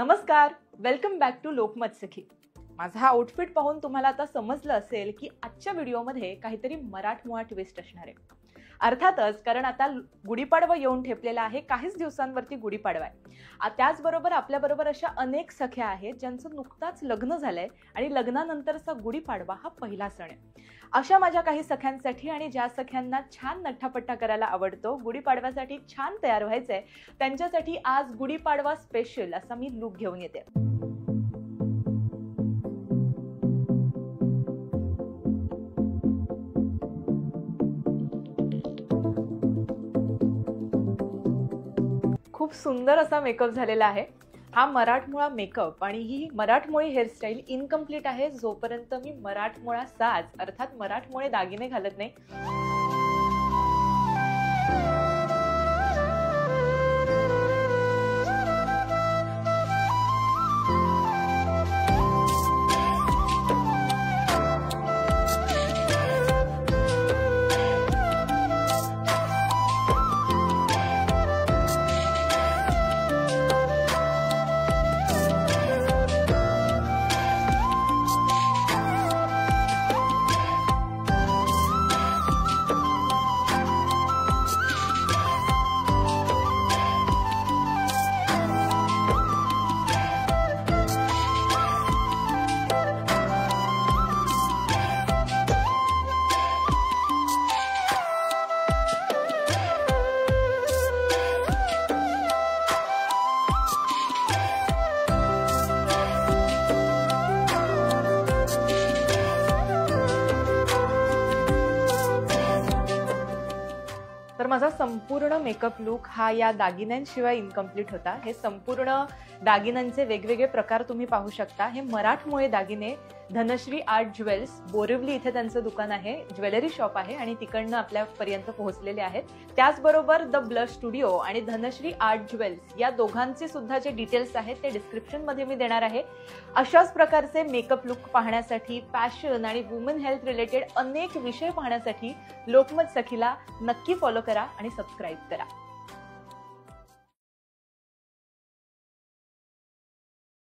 नमस्कार, welcome back to Lokmat सखी। माझा हा आउटफिट पाहून तुम्हाला आता समजलं असेल की आजच्या व्हिडिओमध्ये काहीतरी मराठमोळा ट्विस्ट असणार आहे। अर्थातच, कारण आता गुढीपाडवा येऊन ठेपलेला आहे, काहीच दिवसांवरती गुढीपाडवा आहे। त्याचबरोबर आपल्याबरोबर अशा अनेक सख्या आहेत ज्यांचं नुकताच लग्न झालंय आणि लग्नानंतरचा गुढीपाडवा हा पहिला सण आहे। अशा माझ्या काही सख्यांसाठी आणि ज्या सख्यांना छान नट्टापट्टा करायला आवडतो, गुढीपाडव्यासाठी छान तयार व्हायचंय, त्यांच्यासाठी आज गुढीपाडवा स्पेशल असा मी लुक घेऊन येते। खूप सुंदर असा मेकअप झालेला आहे। हा मराठमोळा मेकअप आणि ही मराठमोळी हेअरस्टाईल इनकम्प्लीट आहे जोपर्यंत मी मराठमोळा साज अर्थात मराठमोळे दागिने घालत नाही। तर माझा संपूर्ण मेकअप लुक हा या दागिन्यांशिवाय इनकम्प्लीट होता। हे संपूर्ण दागिन्यांचे वेगवेगळे प्रकार तुम्ही पाहू शकता। हे मराठमोळे दागिने धनश्री आर्ट ज्वेल्स बोरिवली इथे त्यांचं दुकान आहे, ज्वेलरी शॉप आहे आणि तिकडनं आपल्यापर्यंत पोहोचलेले आहेत। त्याचबरोबर द ब्लश स्टुडिओ आणि धनश्री आर्ट ज्वेल्स या दोघांचे सुद्धा जे डिटेल्स आहेत ते डिस्क्रिप्शन मध्ये मी देणार आहे। अशाच प्रकारचे मेकअप लुक पाहण्यासाठी, फॅशन आणि वुमन हेल्थ रिलेटेड अनेक विषय पाहण्यासाठी लोकमत सखीला नक्की फॉलो करा आणि सबस्क्राइब करा।